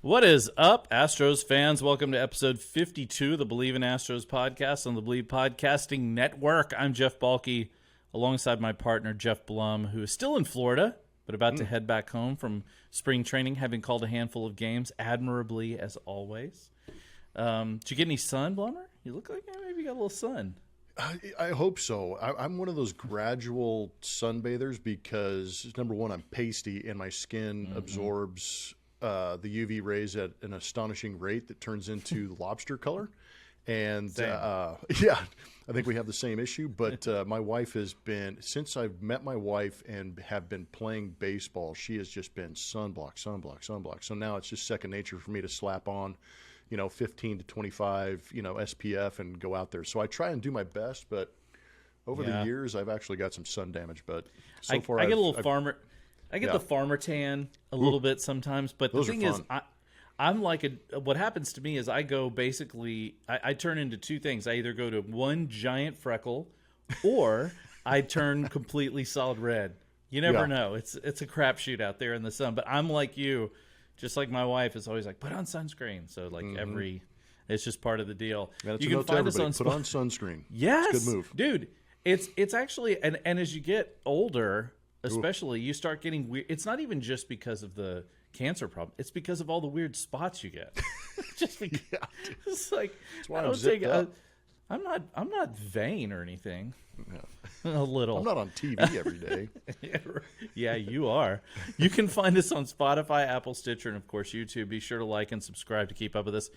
What is up, Astros fans? Welcome to episode 52 of the Believe in Astros podcast on the Believe Podcasting Network. I'm Jeff Balke, alongside my partner, Jeff Blum, who is still in Florida, but about to head back home from spring training, having called a handful of games, admirably as always. Did you get any sun, Blummer? You look like maybe you got a little sun. I hope so. I'm one of those gradual sunbathers because, number one, I'm pasty and my skin absorbs the UV rays at an astonishing rate that turns into lobster color. And I think we have the same issue. But my wife has been, since I've met my wife and have been playing baseball, she has just been sunblock. So now it's just second nature for me to slap on 15 to 25, SPF and go out there. So I try and do my best, but over the years, I've actually got some sun damage. But so far, I get a little farmer. I get the farmer tan a little bit sometimes. But the thing is, I'm like what happens to me is I go basically, I turn into two things. I either go to one giant freckle or I turn completely solid red. You never know. It's a crapshoot out there in the sun. But I'm like you. Just like my wife is always like, put on sunscreen. So like it's just part of the deal. You can find us on put on sunscreen. Yes, it's a good move, dude. It's actually and as you get older, especially, you start getting weird. It's not even just because of the cancer problem. It's because of all the weird spots you get. Just because, it's like I don't take. I'm not vain or anything. A little. I'm not on TV every day. Yeah, you are. You can find us on Spotify, Apple, Stitcher, and of course YouTube. Be sure to like and subscribe to keep up with us.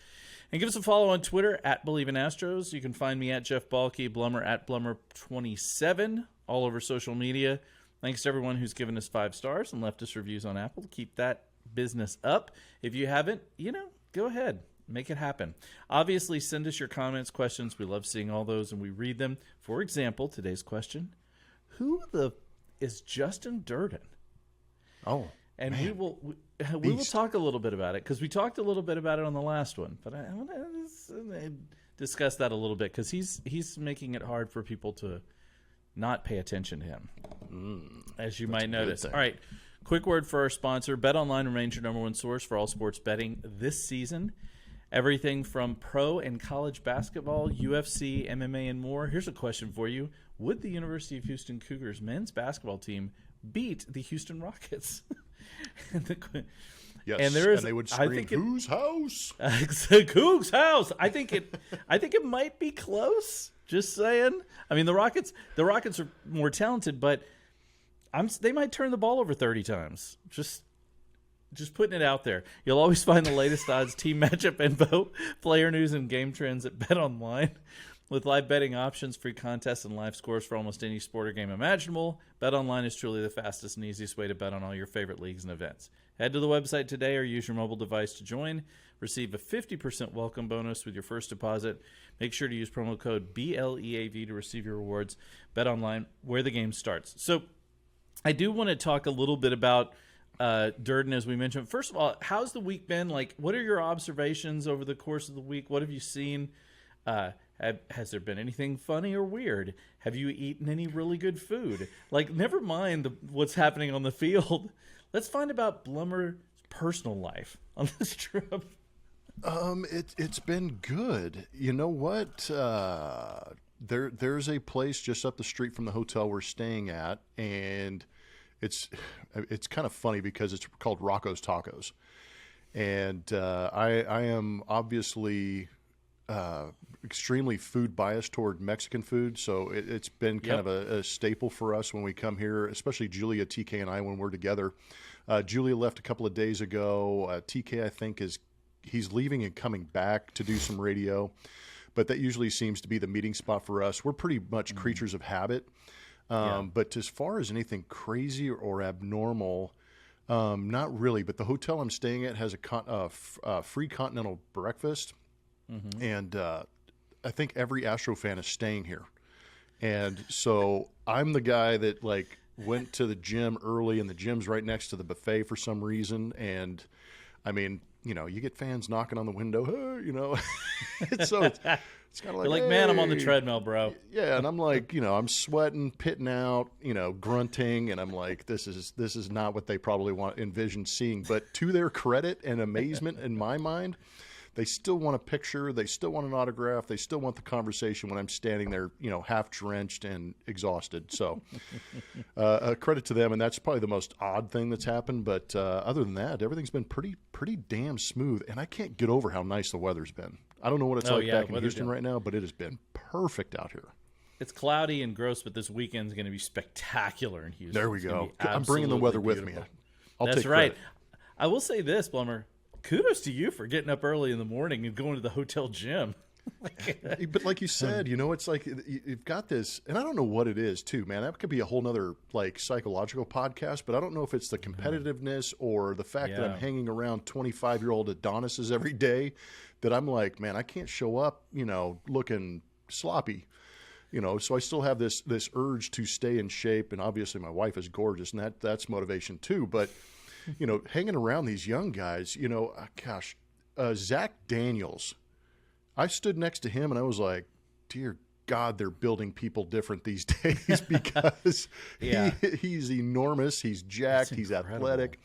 And give us a follow on Twitter at Believe in Astros. You can find me at Jeff Balke, Blummer at Blummer27, all over social media. Thanks to everyone who's given us 5 stars and left us reviews on Apple to keep that business up. If you haven't, go ahead. Make it happen. Obviously, send us your comments, questions. We love seeing all those, and we read them. For example, today's question, who is Justin Dirden? Oh, and man. we will talk a little bit about it, because we talked a little bit about it on the last one. But I want to discuss that a little bit, because he's making it hard for people to not pay attention to him, as you might notice. All right, quick word for our sponsor. BetOnline remains your number one source for all sports betting this season. Everything from pro and college basketball, UFC, MMA, and more. Here's a question for you. Would the University of Houston Cougars men's basketball team beat the Houston Rockets? Yes, and they would scream, "Whose house?" Cougs house. I think it might be close. Just saying. I mean, the Rockets are more talented, but they might turn the ball over 30 times. Just putting it out there. You'll always find the latest odds, team matchup info, player news, and game trends at BetOnline. With live betting options, free contests, and live scores for almost any sport or game imaginable, BetOnline is truly the fastest and easiest way to bet on all your favorite leagues and events. Head to the website today or use your mobile device to join. Receive a 50% welcome bonus with your first deposit. Make sure to use promo code BLEAV to receive your rewards. BetOnline, where the game starts. So I do want to talk a little bit about Durden, as we mentioned. First of all, how's the week been? Like, what are your observations over the course of the week? What have you seen? Has there been anything funny or weird? Have you eaten any really good food? Like, never mind what's happening on the field. Let's find about Blummer's personal life on this trip. It's been good. You know what? There's a place just up the street from the hotel we're staying at, and it's kind of funny because it's called Rocco's Tacos, and I am obviously extremely food biased toward Mexican food, so it's been kind of a staple for us when we come here, especially Julia, TK, and I when we're together. Julia left a couple of days ago. TK, I think, he's leaving and coming back to do some radio, but that usually seems to be the meeting spot for us. We're pretty much creatures of habit. But as far as anything crazy or abnormal, not really. But the hotel I'm staying at has a free continental breakfast, and I think every Astro fan is staying here. And so I'm the guy that went to the gym early, and the gym's right next to the buffet for some reason. And I mean, you get fans knocking on the window, hey, so it's kind of like, You're like, man, I'm on the treadmill, bro. Yeah, and I'm like, I'm sweating, pitting out, grunting, and I'm like, this is not what they probably envision seeing. But to their credit and amazement, in my mind, they still want a picture, they still want an autograph, they still want the conversation when I'm standing there, half drenched and exhausted. So, credit to them, and that's probably the most odd thing that's happened. But other than that, everything's been pretty damn smooth, and I can't get over how nice the weather's been. I don't know what it's like back in Houston right now, but it has been perfect out here. It's cloudy and gross, but this weekend's going to be spectacular in Houston. There we go. I'm bringing the weather with me. That's right. I will say this, Plummer. Kudos to you for getting up early in the morning and going to the hotel gym. But like you said, it's like you've got this, and I don't know what it is too, man. That could be a whole nother psychological podcast, but I don't know if it's the competitiveness or the fact that I'm hanging around 25-year-old Adonises every day that I'm like, man, I can't show up, looking sloppy. So I still have this urge to stay in shape, and obviously my wife is gorgeous, and that's motivation too. But hanging around these young guys, Zach Daniels, I stood next to him and I was like, dear God, they're building people different these days because he's enormous, he's jacked, he's athletic.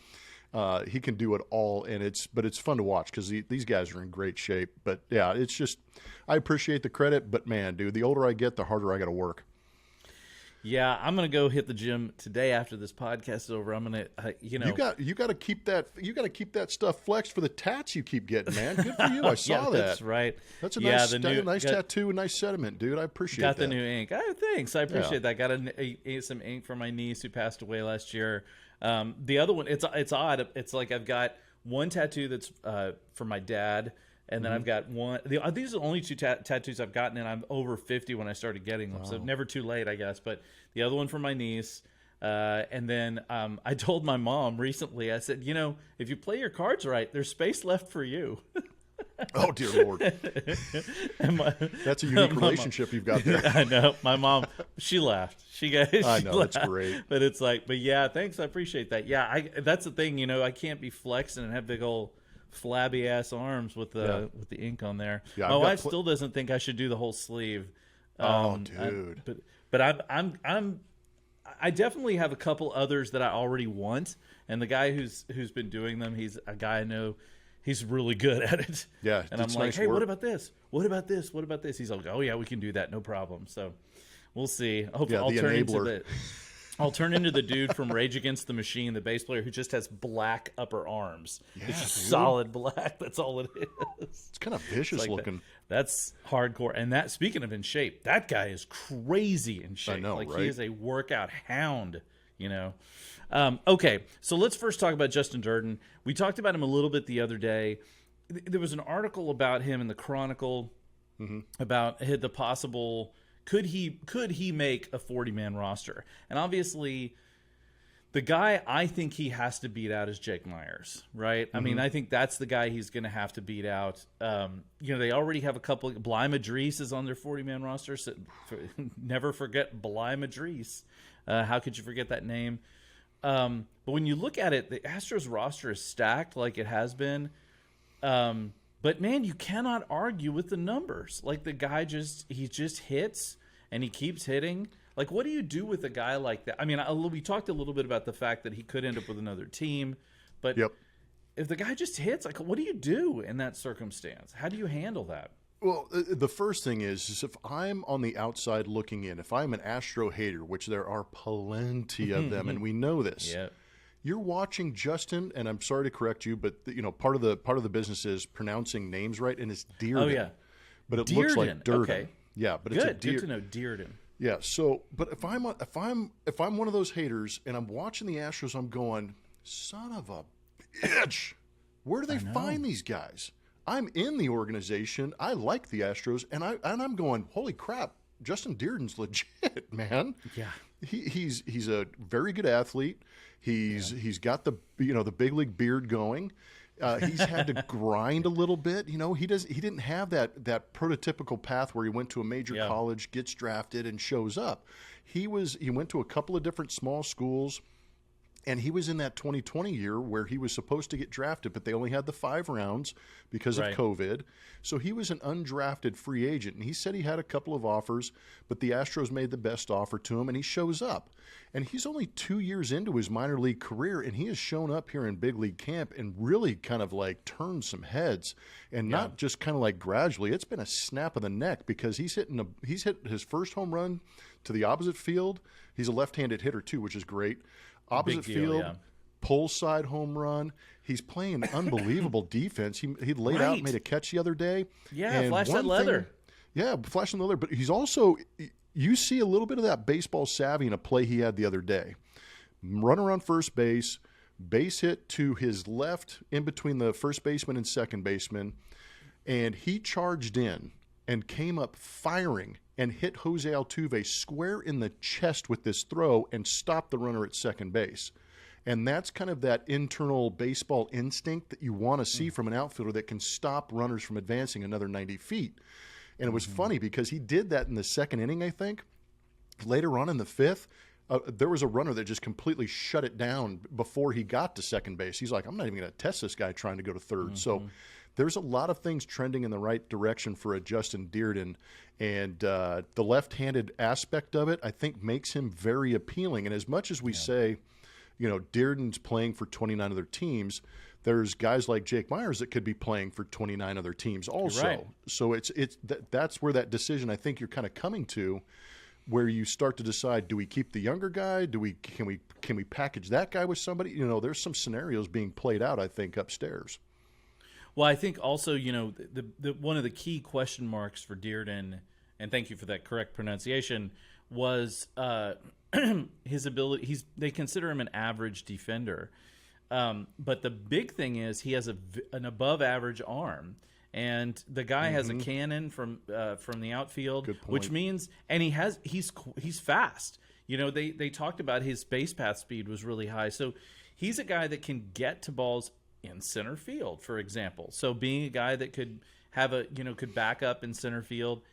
He can do it all, and it's fun to watch because these guys are in great shape. But yeah, it's just, I appreciate the credit, but man, dude, the older I get, the harder I got to work. Yeah, I'm gonna go hit the gym today after this podcast is over. I'm gonna, you got to keep that stuff flexed for the tats you keep getting, man. Good for you. I saw that. That's right. That's a nice tattoo, a nice sentiment, dude. I appreciate that. Got the new ink. Thanks. I appreciate that. Got some ink from my niece who passed away last year. The other one, it's odd. It's like I've got one tattoo that's for my dad. And then I've got one. These are the only two tattoos I've gotten, and I'm over 50 when I started getting them. So never too late, I guess. But the other one for my niece. And then I told my mom recently, I said, if you play your cards right, there's space left for you. Oh, dear Lord. That's a unique relationship you've got there. I know. My mom, she laughed. I know, laughed. That's great. But it's like, yeah, thanks. I appreciate that. Yeah, that's the thing. I can't be flexing and have big old flabby ass arms with the ink on there. Yeah, my wife still doesn't think I should do the whole sleeve. Dude. But I definitely have a couple others that I already want, and the guy who's been doing them, he's a guy I know. He's really good at it. Yeah, and I'm like, nice hey, work. what about this? What about this? What about this? He's like, oh yeah, we can do that, no problem. So we'll see. Hopefully, I'll turn into the dude from Rage Against the Machine, the bass player who just has black upper arms. Yeah, it's just solid black. That's all it is. It's kind of vicious looking. That's hardcore. And that, speaking of in shape, that guy is crazy in shape. I know, right? He is a workout hound, Okay, so let's first talk about Justin Dirden. We talked about him a little bit the other day. There was an article about him in the Chronicle about the possible... Could he make a 40-man roster? And obviously, the guy I think he has to beat out is Jake Myers, right? I mean, I think that's the guy he's going to have to beat out. They already have a couple. Bly Madris is on their 40-man roster. So never forget Bly Madris. How could you forget that name? But when you look at it, the Astros roster is stacked like it has been. But man, you cannot argue with the numbers. Like the guy just hits and he keeps hitting. Like, what do you do with a guy like that? I mean, we talked a little bit about the fact that he could end up with another team, but if the guy just hits, like, what do you do in that circumstance? How do you handle that? Well, the first thing is if I'm on the outside looking in, if I'm an Astro hater, which there are plenty of them, and we know this. Yeah. You're watching Justin, and I'm sorry to correct you, but part of the business is pronouncing names right, and it's Dirden. Oh yeah, but it looks like Dirden. Okay. Yeah, but good. It's good to know Dirden. Yeah. So, but if I'm one of those haters, and I'm watching the Astros, I'm going, son of a bitch. Where do they find these guys? I'm in the organization. I like the Astros, and I'm going, holy crap, Justin Dirden's legit, man. Yeah. He's a very good athlete. He's got the big league beard going. He's had to grind a little bit. He didn't have that prototypical path where he went to a major college, gets drafted, and shows up. He went to a couple of different small schools. And he was in that 2020 year where he was supposed to get drafted, but they only had the 5 rounds because of COVID. So he was an undrafted free agent. And he said he had a couple of offers, but the Astros made the best offer to him, and he shows up. And he's only 2 years into his minor league career, and he has shown up here in big league camp and really kind of like turned some heads, and not just kind of like gradually. It's been a snap of the neck because he's hit his first home run to the opposite field. He's a left-handed hitter too, which is great. Opposite field, pull side home run. He's playing unbelievable defense. He laid out, made a catch the other day. Yeah, flash that leather. Flashing the leather. But he's also, you see a little bit of that baseball savvy in a play he had the other day. Run around first base hit to his left in between the first baseman and second baseman, and he charged in and came up firing and hit Jose Altuve square in the chest with this throw and stopped the runner at second base. And that's kind of that internal baseball instinct that you want to see from an outfielder that can stop runners from advancing another 90 feet. And it was funny because he did that in the second inning, I think. Later on in the fifth, there was a runner that just completely shut it down before he got to second base. He's like, I'm not even going to test this guy trying to go to third. So there's a lot of things trending in the right direction for a Justin Dirden. And the left-handed aspect of it, I think, makes him very appealing. And as much as we say, Dirden's playing for 29 other teams, there's guys like Jake Myers that could be playing for 29 other teams also. Right. So that's where that decision I think you're kind of coming to, where you start to decide, do we keep the younger guy? Can we package that guy with somebody? There's some scenarios being played out, I think, upstairs. Well, I think also, the one of the key question marks for Dirden, and thank you for that correct pronunciation, was his ability. They consider him an average defender, but the big thing is he has an above-average arm, and the guy has a cannon from the outfield, which means, and he's fast. They talked about his base path speed was really high, so he's a guy that can get to balls in center field, for example. So being a guy that could could back up in center field,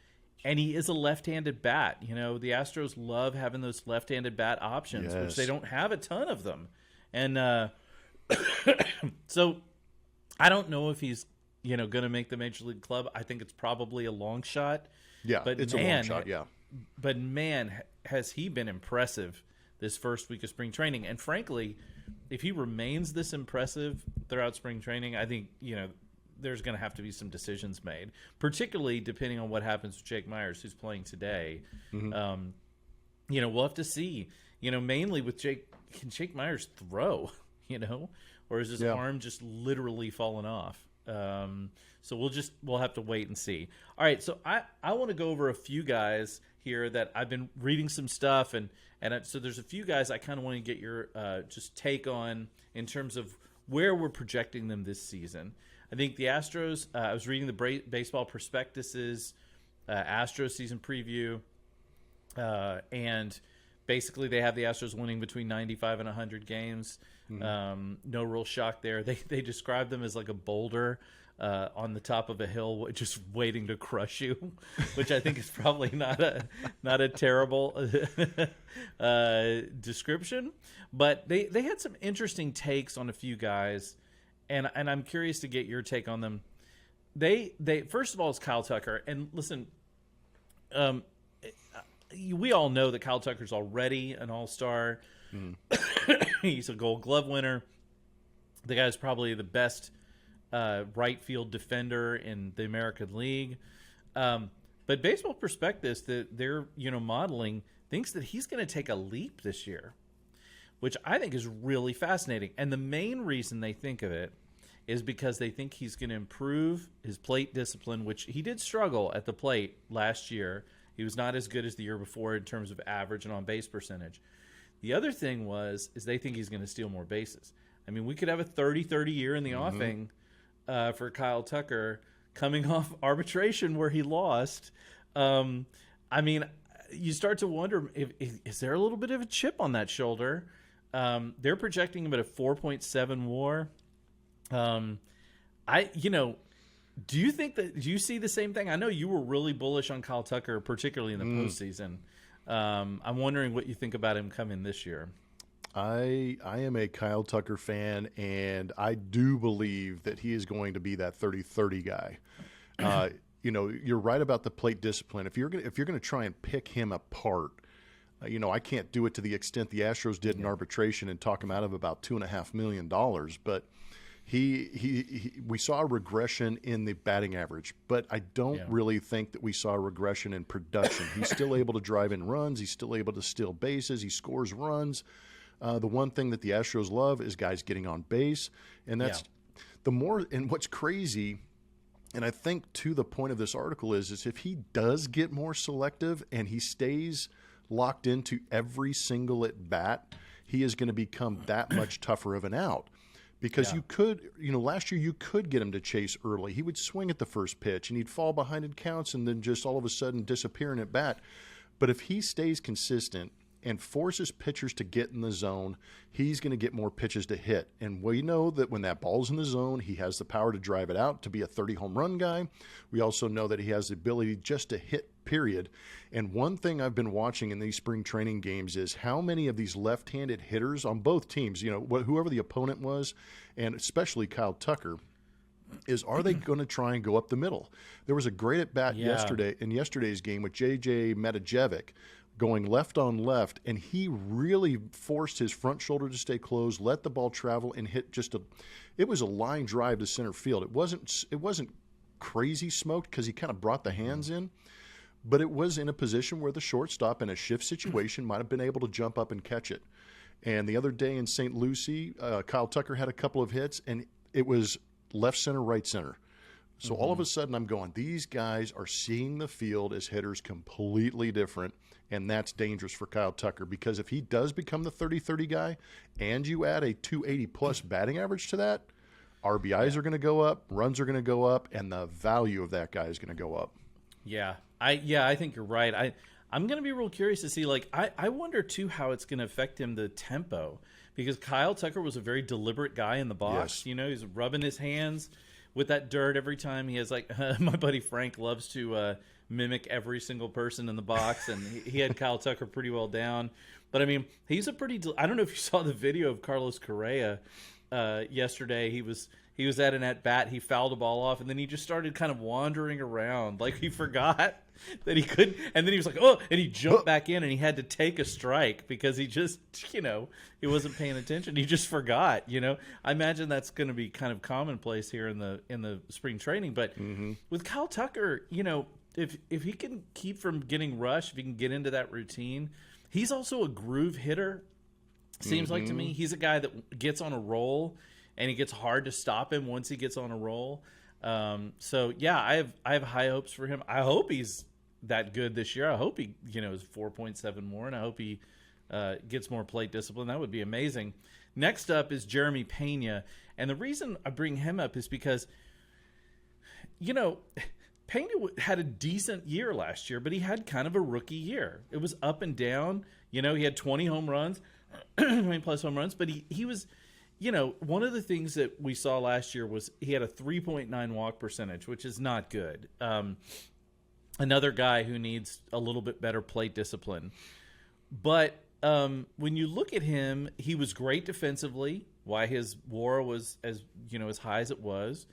and he is a left-handed bat. The Astros love having those left-handed bat options, which they don't have a ton of them. And so I don't know if he's going to make the Major League Club. I think it's probably a long shot. Yeah, but it's a long shot, yeah. But man, has he been impressive this first week of spring training. And frankly, if he remains this impressive throughout spring training, I think, there's going to have to be some decisions made, particularly depending on what happens with Jake Myers, who's playing today. We'll have to see, mainly with Jake, can Jake Myers throw, or is his arm just literally falling off? So we'll have to wait and see. All right. So I want to go over a few guys here that I've been reading some stuff, and so there's a few guys I kind of want to get your just take on in terms of where we're projecting them this season. I think the Astros, I was reading the Baseball Prospectus's Astros season preview, and basically they have the Astros winning between 95 and 100 games. No real shock there. They describe them as like a boulder on the top of a hill just waiting to crush you, which I think is probably not a terrible description. But they had some interesting takes on a few guys, and I'm curious to get your take on them. They first of all, it's Kyle Tucker, and listen, we all know that Kyle Tucker's already an all-star. He's a Gold Glove winner. The guy's probably the best right field defender in the American League. But Baseball Prospectus, that they're modeling, thinks that he's going to take a leap this year, which I think is really fascinating. And the main reason they think of it is because they think he's going to improve his plate discipline, which he did struggle at the plate last year. He was not as good as the year before in terms of average and on-base percentage. The other thing is they think he's going to steal more bases. I mean, we could have a 30-30 year in the offing for Kyle Tucker coming off arbitration where he lost. I mean, you start to wonder, is there a little bit of a chip on that shoulder? They're projecting him at a 4.7 WAR. Do you see the same thing? I know you were really bullish on Kyle Tucker, particularly in the postseason. I'm wondering what you think about him coming this year. I am a Kyle Tucker fan, and I do believe that he is going to be that 30-30 guy. You're right about the plate discipline. If you're gonna try and pick him apart, I can't do it to the extent the Astros did in arbitration and talk him out of about $2.5 million. But we saw a regression in the batting average, but I don't really think that we saw a regression in production. He's still able to drive in runs. He's still able to steal bases. He scores runs. The one thing that the Astros love is guys getting on base, and that's the more. And what's crazy, and I think to the point of this article is if he does get more selective and he stays locked into every single at bat, he is going to become that much tougher of an out. Because you could, last year you could get him to chase early. He would swing at the first pitch and he'd fall behind in counts and then just all of a sudden disappear in at bat. But if he stays consistent and forces pitchers to get in the zone, he's going to get more pitches to hit. And we know that when that ball's in the zone, he has the power to drive it out, to be a 30 home run guy. We also know that he has the ability just to hit, period. And one thing I've been watching in these spring training games is how many of these left-handed hitters on both teams, whoever the opponent was, and especially Kyle Tucker, are they going to try and go up the middle? There was a great at-bat yesterday's game with J.J. Metajevic, going left on left, and he really forced his front shoulder to stay closed, let the ball travel, and hit it was a line drive to center field. It wasn't crazy smoked because he kind of brought the hands in, but it was in a position where the shortstop in a shift situation might have been able to jump up and catch it. And the other day in St. Lucie, Kyle Tucker had a couple of hits, and it was left center, right center. So all of a sudden I'm going, these guys are seeing the field as hitters completely different, and that's dangerous for Kyle Tucker because if he does become the 30-30 guy and you add a 280-plus batting average to that, RBIs are going to go up, runs are going to go up, and the value of that guy is going to go up. Yeah, I think you're right. I'm going to be real curious to see, I wonder, too, how it's going to affect him, the tempo, because Kyle Tucker was a very deliberate guy in the box. Yes. He's rubbing his hands with that dirt every time. He has my buddy Frank loves to mimic every single person in the box, and he had Kyle Tucker pretty well down. But I mean, he's a pretty. I don't know if you saw the video of Carlos Correa yesterday. He was at an at bat. He fouled a ball off, and then he just started kind of wandering around like he forgot that he couldn't. And then he was like, "Oh!" and he jumped back in, and he had to take a strike because he just, he wasn't paying attention. He just forgot. I imagine that's going to be kind of commonplace here in the spring training. But with Kyle Tucker, if he can keep from getting rushed, if he can get into that routine, he's also a groove hitter. Seems like to me, he's a guy that gets on a roll, and it gets hard to stop him once he gets on a roll. So yeah, I have high hopes for him. I hope he's that good this year. I hope he is 4.7 more, and I hope he gets more plate discipline. That would be amazing. Next up is Jeremy Peña, and the reason I bring him up is because Peña had a decent year last year, but he had kind of a rookie year. It was up and down. He had 20 home runs, 20-plus home runs, but he was, one of the things that we saw last year was he had a 3.9 walk percentage, which is not good. Another guy who needs a little bit better plate discipline. But when you look at him, he was great defensively, why his WAR was as high as it was.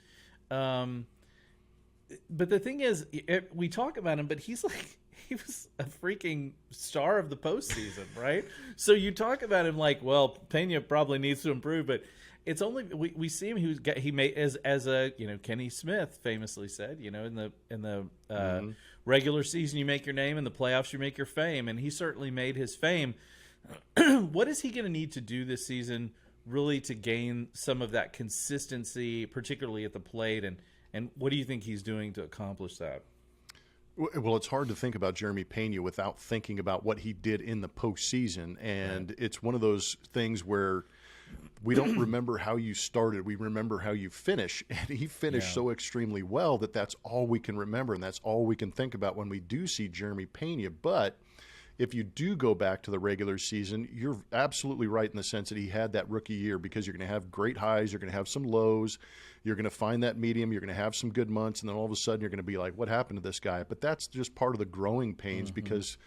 But the thing is, we talk about him, but he was a freaking star of the postseason, right? So you talk about him like, well, Peña probably needs to improve, but it's only we see him. He made as Kenny Smith famously said, in the regular season you make your name, in the playoffs you make your fame, and he certainly made his fame. What is he going to need to do this season, really, to gain some of that consistency, particularly at the plate, and what do you think he's doing to accomplish that? Well, it's hard to think about Jeremy Peña without thinking about what he did in the postseason. And it's one of those things where we don't remember how you started. We remember how you finish. And he finished so extremely well that that's all we can remember. And that's all we can think about when we do see Jeremy Peña. But if you do go back to the regular season, you're absolutely right in the sense that he had that rookie year, because you're going to have great highs, you're going to have some lows, you're going to find that medium, you're going to have some good months, and then all of a sudden you're going to be like, what happened to this guy? But that's just part of the growing pains, because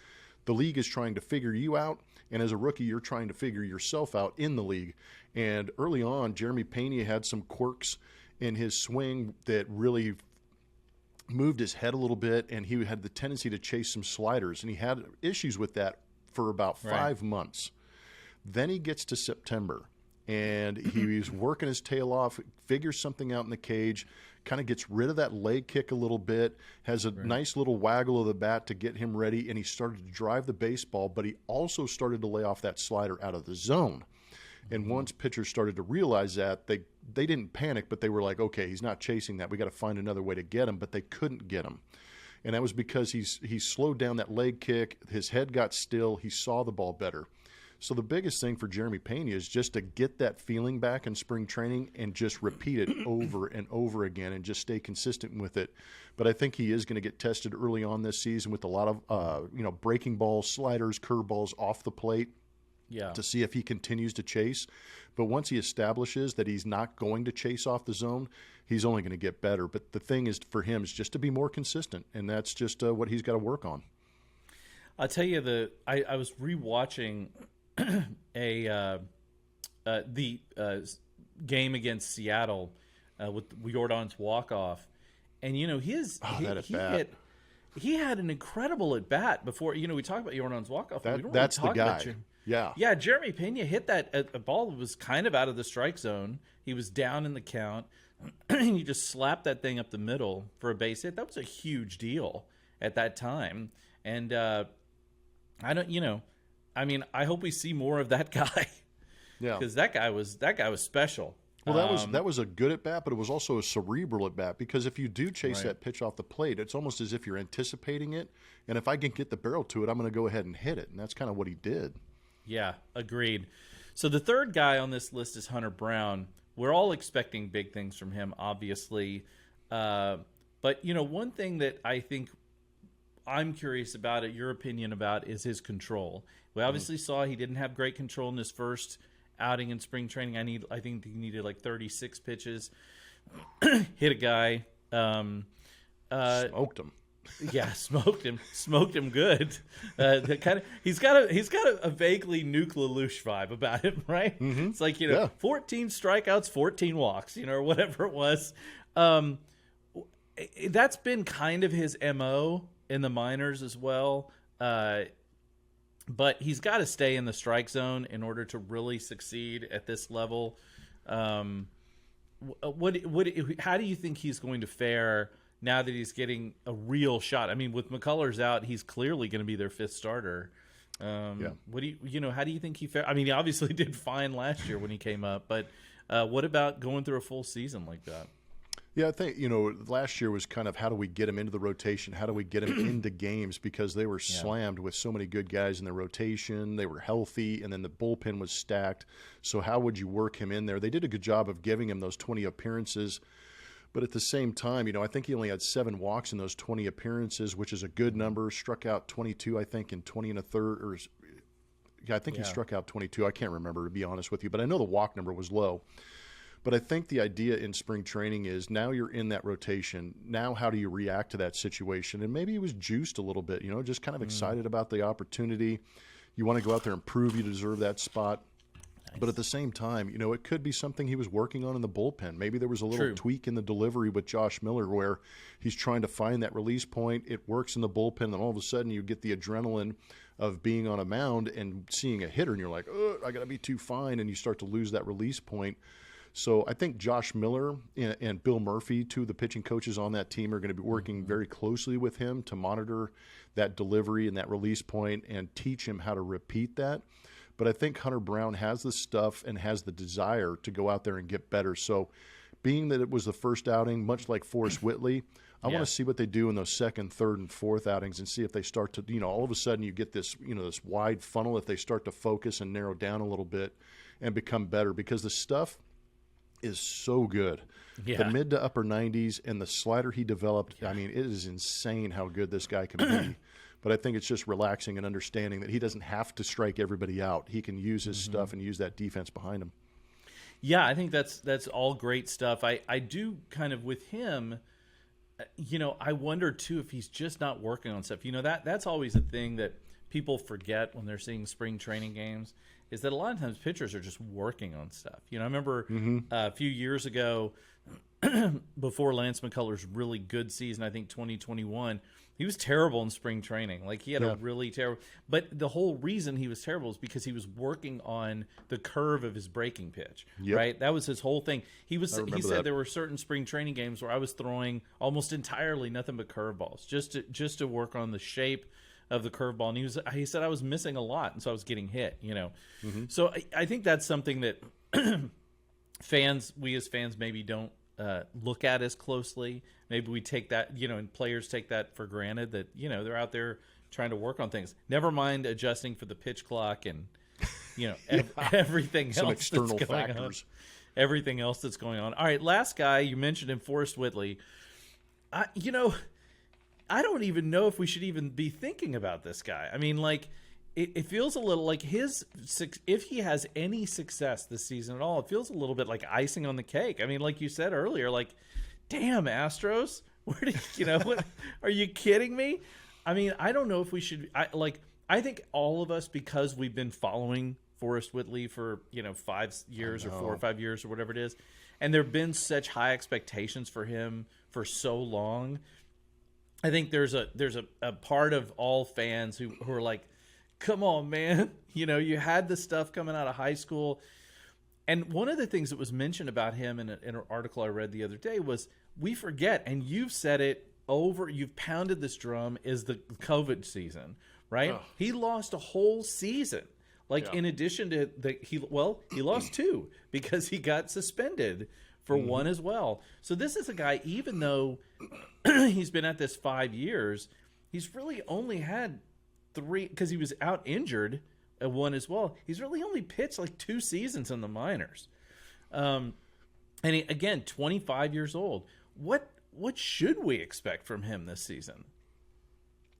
the league is trying to figure you out, and as a rookie, you're trying to figure yourself out in the league. And early on, Jeremy Peña had some quirks in his swing that really moved his head a little bit, and he had the tendency to chase some sliders, and he had issues with that for about 5 months. Then he gets to September, and he's working his tail off, figures something out in the cage, kind of gets rid of that leg kick a little bit, has a nice little waggle of the bat to get him ready, and he started to drive the baseball, but he also started to lay off that slider out of the zone. And once pitchers started to realize that, they didn't panic, but they were like, okay, he's not chasing that. We got to find another way to get him, but they couldn't get him. And that was because he slowed down that leg kick, his head got still, he saw the ball better. So the biggest thing for Jeremy Peña is just to get that feeling back in spring training and just repeat it over and over again and just stay consistent with it. But I think he is going to get tested early on this season with a lot of breaking balls, sliders, curveballs off the plate to see if he continues to chase. But once he establishes that he's not going to chase off the zone, he's only going to get better. But the thing is for him is just to be more consistent, and that's just what he's got to work on. I'll tell you, I was rewatching the game against Seattle with Jordan's walk-off, and he had an incredible at bat before. We talk about Jordan's walk-off. That's the guy. Yeah. Jeremy Peña hit that ball was kind of out of the strike zone. He was down in the count, and you just slapped that thing up the middle for a base hit. That was a huge deal at that time, and I hope we see more of that guy. Yeah, because that guy was special. Well, that was a good at bat, but it was also a cerebral at bat, because if you do chase that pitch off the plate, it's almost as if you're anticipating it, and if I can get the barrel to it, I'm going to go ahead and hit it, and that's kind of what he did. Yeah, agreed. So the third guy on this list is Hunter Brown. We're all expecting big things from him, obviously, but one thing that I think I'm curious about your opinion about is his control. We obviously saw he didn't have great control in his first outing in spring training. I think he needed like 36 pitches. Hit a guy. Smoked him. Yeah, smoked him good. He's got a vaguely Nuke LaLoosh vibe about him, right? Mm-hmm. It's like 14 strikeouts, 14 walks, or whatever it was. That's been kind of his MO in the minors as well. But he's got to stay in the strike zone in order to really succeed at this level. How do you think he's going to fare now that he's getting a real shot? I mean, with McCullers out, he's clearly going to be their fifth starter. How do you think he fare? I mean, he obviously did fine last year when he came up, but what about going through a full season like that? Yeah, I think, last year was kind of how do we get him into the rotation? How do we get him into games? Because they were slammed with so many good guys in the rotation. They were healthy, and then the bullpen was stacked. So how would you work him in there? They did a good job of giving him those 20 appearances. But at the same time, I think he only had 7 walks in those 20 appearances, which is a good number. Struck out 22, I think, in 20 1/3. He struck out 22. I can't remember, to be honest with you. But I know the walk number was low. But I think the idea in spring training is now you're in that rotation. Now how do you react to that situation? And maybe he was juiced a little bit, just kind of excited about the opportunity. You want to go out there and prove you deserve that spot. Nice. But at the same time, it could be something he was working on in the bullpen. Maybe there was a little tweak in the delivery with Josh Miller where he's trying to find that release point. It works in the bullpen, and all of a sudden you get the adrenaline of being on a mound and seeing a hitter, and you're like, oh, I got to be too fine, and you start to lose that release point. So I think Josh Miller and Bill Murphy, two of the pitching coaches on that team, are going to be working very closely with him to monitor that delivery and that release point and teach him how to repeat that. But I think Hunter Brown has the stuff and has the desire to go out there and get better. So being that it was the first outing, much like Forrest Whitley, I want to see what they do in those second, third, and fourth outings and see if they start to, all of a sudden you get this, this wide funnel, if they start to focus and narrow down a little bit and become better, because the stuff is so good. Yeah. The mid to upper 90s and the slider he developed, I mean, it is insane how good this guy can be. But I think it's just relaxing and understanding that he doesn't have to strike everybody out. He can use his stuff and use that defense behind him. Yeah, I think that's all great stuff. I do kind of with him, I wonder too if he's just not working on stuff. That's always a thing that people forget when they're seeing spring training games is that a lot of times pitchers are just working on stuff. I remember a few years ago, before Lance McCullers' really good season, I think 2021, he was terrible in spring training. Like, he had a really terrible – but the whole reason he was terrible is because he was working on the curve of his breaking pitch, right? That was his whole thing. He said there were certain spring training games where I was throwing almost entirely nothing but curveballs just to work on the shape of the curveball. And he said I was missing a lot, and so I was getting hit, So I think that's something that we as fans maybe don't look at as closely. Maybe we take that, and players take that for granted that, they're out there trying to work on things. Never mind adjusting for the pitch clock and, everything else. Some external that's going factors. On. Everything else that's going on. All right, last guy you mentioned in Forest Whitley. I don't even know if we should even be thinking about this guy. I mean, like, it feels a little like if he has any success this season at all, it feels a little bit like icing on the cake. I mean, like you said earlier, like, damn, Astros, where did what, are you kidding me? I mean, I don't know if we should. I think all of us, because we've been following Forest Whitley for 5 years or 4 or 5 years or whatever it is, and there have been such high expectations for him for so long. I think there's a part of all fans who are like, come on, man. You had the stuff coming out of high school. And one of the things that was mentioned about him in an article I read the other day was we forget, and you've said it you've pounded this drum, is the COVID season, right? Oh. He lost a whole season. In addition to he lost 2 because he got suspended for one as well. So this is a guy, even though he's been at this 5 years, he's really only had 3, because he was out injured at 1 as well. He's really only pitched like 2 seasons in the minors. And again, 25 years old. What should we expect from him this season?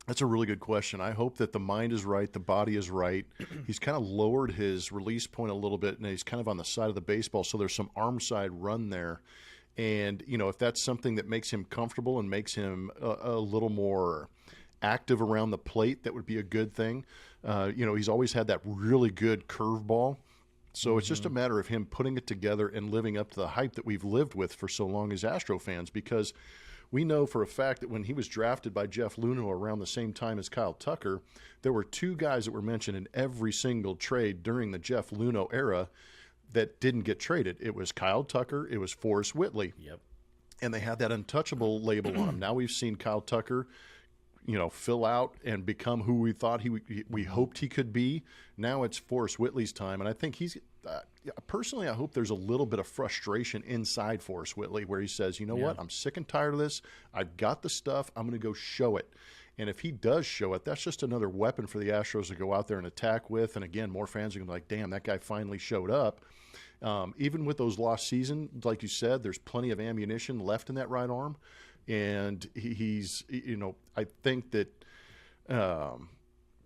That's a really good question. I hope that the mind is right, the body is right. He's kind of lowered his release point a little bit, and he's kind of on the side of the baseball, so there's some arm side run there. And, if that's something that makes him comfortable and makes him a little more active around the plate, that would be a good thing. He's always had that really good curveball. So it's just a matter of him putting it together and living up to the hype that we've lived with for so long as Astro fans, because we know for a fact that when he was drafted by Jeff Luhnow around the same time as Kyle Tucker, there were 2 guys that were mentioned in every single trade during the Jeff Luhnow era that didn't get traded. It was Kyle Tucker, it was Forrest Whitley. Yep. And they had that untouchable label on him. Now we've seen Kyle Tucker, fill out and become who we thought we hoped he could be. Now it's Forrest Whitley's time, and I think he's personally, I hope there's a little bit of frustration inside Forrest Whitley where he says, what, I'm sick and tired of this. I've got the stuff. I'm going to go show it. And if he does show it, that's just another weapon for the Astros to go out there and attack with. And again, more fans are going to be like, damn, that guy finally showed up. Even with those lost seasons, like you said, there's plenty of ammunition left in that right arm. And he's, I think that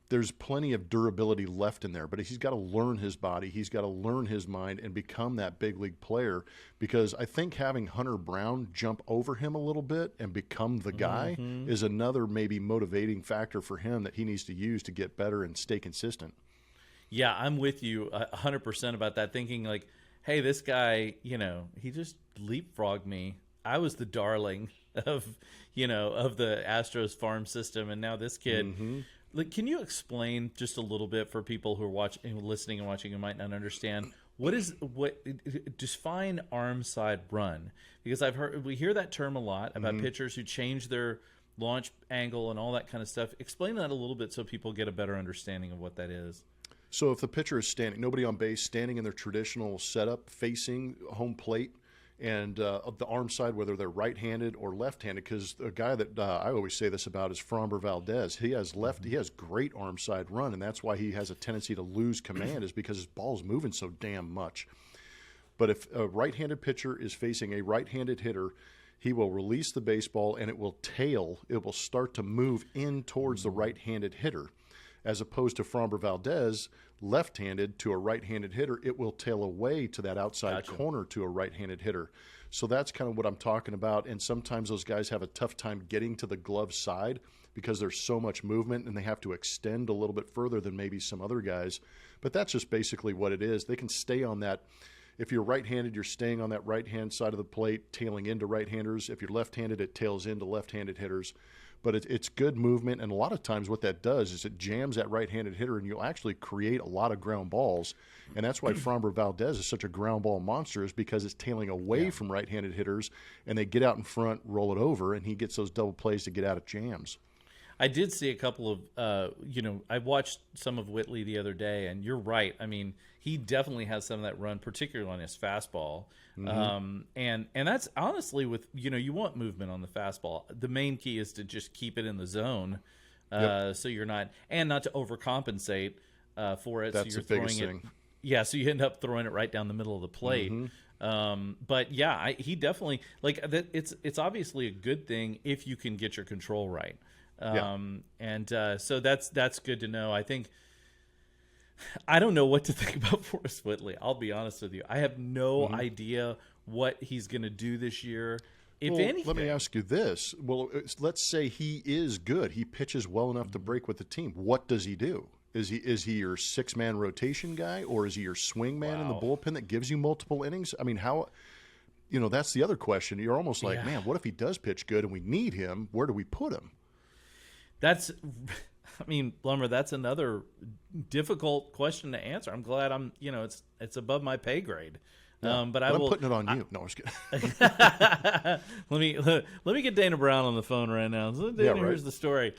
there's plenty of durability left in there, but he's got to learn his body. He's got to learn his mind and become that big league player, because I think having Hunter Brown jump over him a little bit and become the guy is another maybe motivating factor for him that he needs to use to get better and stay consistent. Yeah, I'm with you 100% about that, thinking like, hey, this guy, he just leapfrogged me. I was the darling of the Astros farm system, and now this kid. Like, can you explain just a little bit for people who are listening and watching who might not understand define arm side run? Because we hear that term a lot about pitchers who change their launch angle and all that kind of stuff. Explain that a little bit so people get a better understanding of what that is. So if the pitcher is standing, nobody on base, standing in their traditional setup, facing home plate, and of the arm side, whether they're right-handed or left-handed, because a guy that I always say this about is Framber Valdez. He has great arm side run, and that's why he has a tendency to lose command, is because his ball's moving so damn much. But if a right-handed pitcher is facing a right-handed hitter, he will release the baseball and it will start to move in towards the right-handed hitter. As opposed to Framber Valdez, left-handed to a right-handed hitter, it will tail away to that outside corner to a right-handed hitter. So that's kind of what I'm talking about. And sometimes those guys have a tough time getting to the glove side because there's so much movement and they have to extend a little bit further than maybe some other guys. But that's just basically what it is. They can stay on that. If you're right-handed, you're staying on that right-hand side of the plate, tailing into right-handers. If you're left-handed, it tails into left-handed hitters. But it's good movement, and a lot of times what that does is it jams that right-handed hitter, and you'll actually create a lot of ground balls. And that's why Framber Valdez is such a ground ball monster, is because it's tailing away from right-handed hitters, and they get out in front, roll it over, and he gets those double plays to get out of jams. I did see a couple of, I watched some of Whitley the other day, and you're right. I mean, he definitely has some of that run, particularly on his fastball. And that's honestly with, you want movement on the fastball. The main key is to just keep it in the zone, so you're not, and not to overcompensate for it. That's so you're the biggest thing. Yeah, so you end up throwing it right down the middle of the plate. But yeah, he definitely, like, it's obviously a good thing if you can get your control right. So that's good to know. I don't know what to think about Forest Whitley. I'll be honest with you. I have no idea what he's going to do this year. If anything, let me ask you this. Well, let's say he is good. He pitches well enough to break with the team. What does he do? Is he your six-man rotation guy, or is he your swing man in the bullpen that gives you multiple innings? I mean, how? That's the other question. You're almost like, man, what if he does pitch good and we need him? Where do we put him? Blummer, that's another difficult question to answer. I'm glad it's above my pay grade. But I'm putting it on you. No, I'm just kidding. let me get Dana Brown on the phone right now. So Dana, here's the story.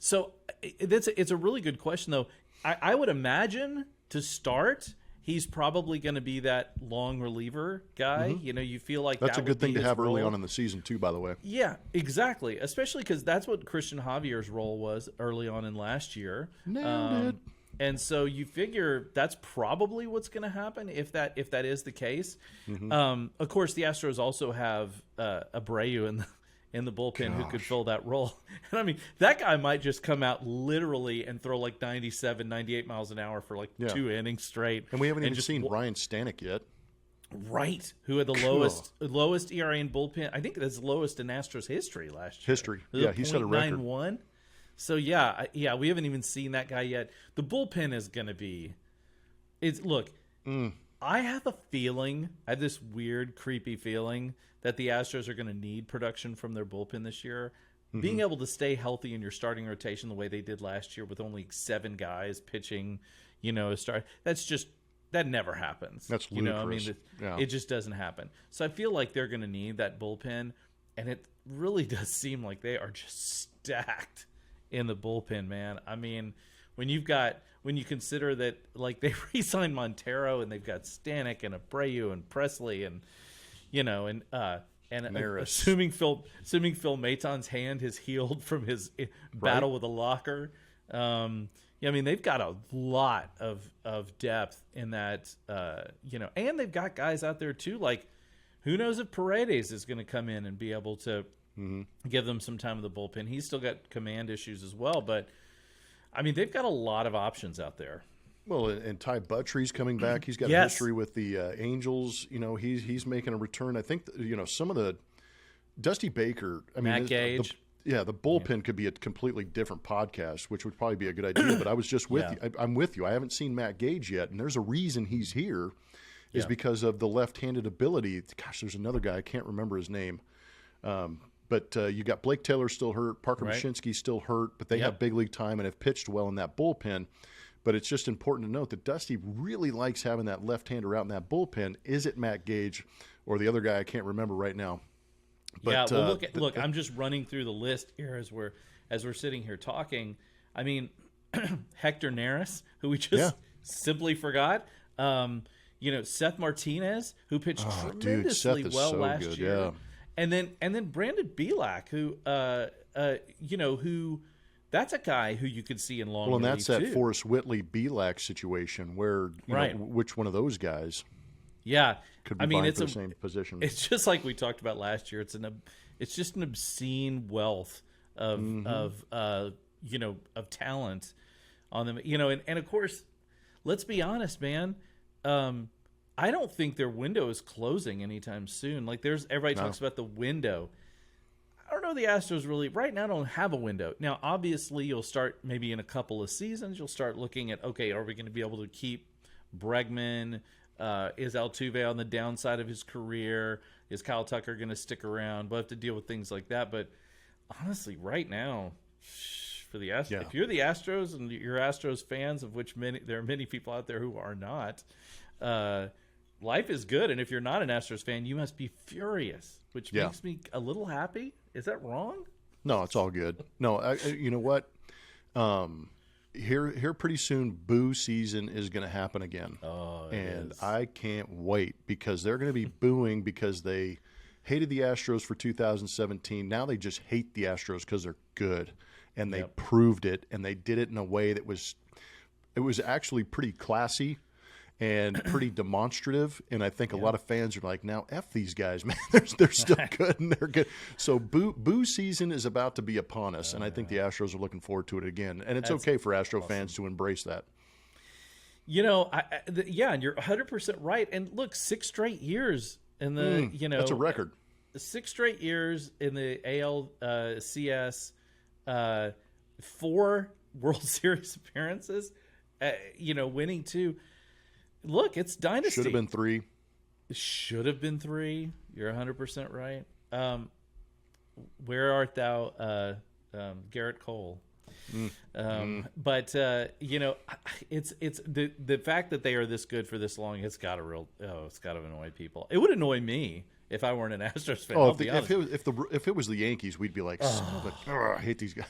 So it's a really good question, though. I would imagine to start, he's probably going to be that long reliever guy. You feel like that's a good thing to have early on in the season too, by the way. Yeah, exactly. Especially because that's what Christian Javier's role was early on in last year. Nailed it. And so you figure that's probably what's going to happen if that is the case. Of course, the Astros also have Abreu in the bullpen who could fill that role. And I mean, that guy might just come out literally and throw like 97, 98 miles an hour for like 2 innings straight. And we haven't even seen Ryan Stanek yet. Right, who had the lowest ERA in bullpen. I think that's the lowest in Astros history last year. Yeah, he set a record. 0.91. So yeah, we haven't even seen that guy yet. The bullpen is going to be. I have a feeling. I have this weird, creepy feeling that the Astros are going to need production from their bullpen this year. Being able to stay healthy in your starting rotation the way they did last year with only 7 guys pitching, that never happens. That's ludicrous. It just doesn't happen. So I feel like they're going to need that bullpen, and it really does seem like they are just stacked in the bullpen, man. I mean, when you consider that, like, they re-signed Montero and they've got Stanek and Abreu and Presley and assuming Phil Maton's hand has healed from his battle with a locker. They've got a lot of depth in that, and they've got guys out there too. Like, who knows if Paredes is going to come in and be able to give them some time in the bullpen. He's still got command issues as well, but I mean, they've got a lot of options out there. Well, and Ty Buttry's coming back. He's got a history with the Angels. He's making a return. I think some of the Dusty Baker. Matt Gage. The bullpen could be a completely different podcast, which would probably be a good idea. But I was just with you. I'm with you. I haven't seen Matt Gage yet, and there's a reason he's here, is because of the left-handed ability. Gosh, there's another guy I can't remember his name. But you got Blake Taylor still hurt, Parker Mashinsky's still hurt, but they have big league time and have pitched well in that bullpen. But it's just important to note that Dusty really likes having that left-hander out in that bullpen. Is it Matt Gage or the other guy I can't remember right now? But, look, I'm just running through the list here as we're sitting here talking. I mean, Hector Neris, who we just simply forgot. Seth Martinez, who pitched tremendously well last year. Yeah. And then Brandon Bielak, who that's a guy who you could see in long relief, and that's that Forest Whitley Bielak situation where which one of those guys could be vying for the same position. It's just like we talked about last year. It's just an obscene wealth of talent on them. And of course, let's be honest, man. I don't think their window is closing anytime soon. Like everybody talks about the window. I don't know. The Astros really right now don't have a window. Now, obviously, you'll start maybe in a couple of seasons. You'll start looking at, okay, are we going to be able to keep Bregman? Is Altuve on the downside of his career? Is Kyle Tucker going to stick around? We'll have to deal with things like that. But honestly, right now, for the Astros, if you're the Astros and you're Astros fans, of which there are many people out there who are not, life is good. And if you're not an Astros fan, you must be furious, which makes me a little happy. Is that wrong? No, it's all good. No, you know what? Here pretty soon, boo season is going to happen again. And I can't wait because they're going to be booing because they hated the Astros for 2017. Now they just hate the Astros because they're good. And they proved it, and they did it in a way that was actually pretty classy and pretty demonstrative. And I think a lot of fans are like, now F these guys, man. They're still good, and they're good. So boo season is about to be upon us, and I think the Astros are looking forward to it again. And it's okay for Astro fans to embrace that. You know, and you're 100% right. And look, 6 straight years in the, that's a record. 6 straight years in the ALCS, 4 World Series appearances, winning 2. Look, it's dynasty. Should have been 3. Should have been 3. You're 100% right. Where art thou, Garrett Cole? But it's the fact that they are this good for this long. It's got to annoy people. It would annoy me if I weren't an Astros fan. If it was the Yankees, we'd be like, I hate these guys.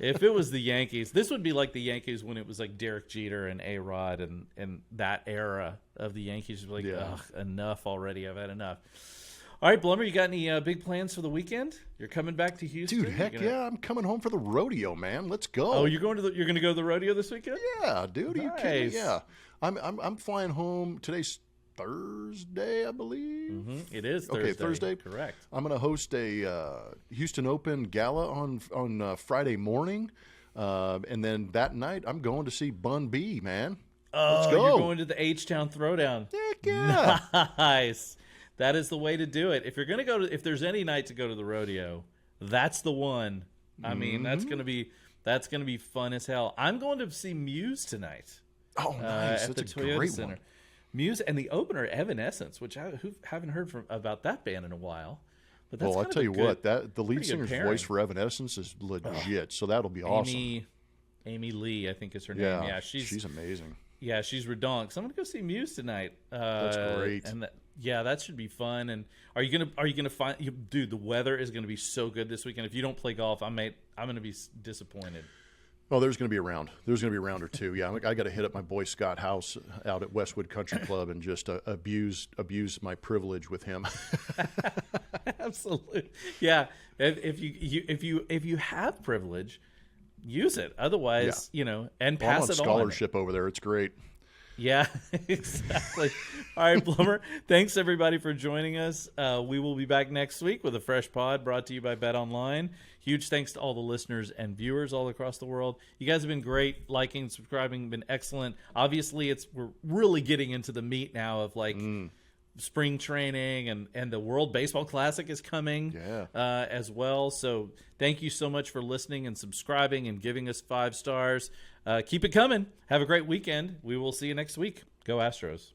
If it was the Yankees, this would be like the Yankees when it was like Derek Jeter and A-Rod and that era of the Yankees. Like, enough already. I've had enough. All right, Blummer, you got any big plans for the weekend? You're coming back to Houston? Dude, heck yeah, I'm coming home for the rodeo, man. Let's go. Oh, you're going to go to the rodeo this weekend? Yeah, dude. Are you kidding me? Yeah. I'm flying home. Today's Thursday, I believe. Mm-hmm. It is Thursday. Okay, Thursday. Correct. I'm going to host a Houston Open gala on Friday morning. And then that night, I'm going to see Bun B, man. Let's go. You're going to the H-Town Throwdown. Heck yeah. Nice. That is the way to do it. If you're going to if there's any night to go to the rodeo, that's the one. I mean, that's going to be fun as hell. I'm going to see Muse tonight. Oh, nice. At That's the a Toyota great Center. one. Muse and the opener, Evanescence, which I haven't heard about that band in a while. But that's I'll tell you what, the lead singer's pairing. voice for Evanescence is legit, so that'll be awesome. Amy Lee, I think is her name. Yeah, she's amazing. Yeah, she's redonk. So I'm gonna go see Muse tonight. That's great. And that should be fun. And are you gonna find dude? The weather is gonna be so good this weekend. If you don't play golf, I'm gonna be disappointed. Oh, there's going to be a round. There's going to be a round or two. Yeah, I got to hit up my boy Scott House out at Westwood Country Club and just abuse my privilege with him. Absolutely. Yeah. If you have privilege, use it. Otherwise, and pass it on. I'm on scholarship over there. It's great. Yeah, exactly. All right, Blummer. Thanks, everybody, for joining us. We will be back next week with a fresh pod brought to you by Bet Online. Huge thanks to all the listeners and viewers all across the world. You guys have been great. Liking, subscribing, been excellent. Obviously, we're really getting into the meat now of spring training, and the World Baseball Classic is coming as well. So thank you so much for listening and subscribing and giving us 5 stars. Keep it coming. Have a great weekend. We will see you next week. Go Astros.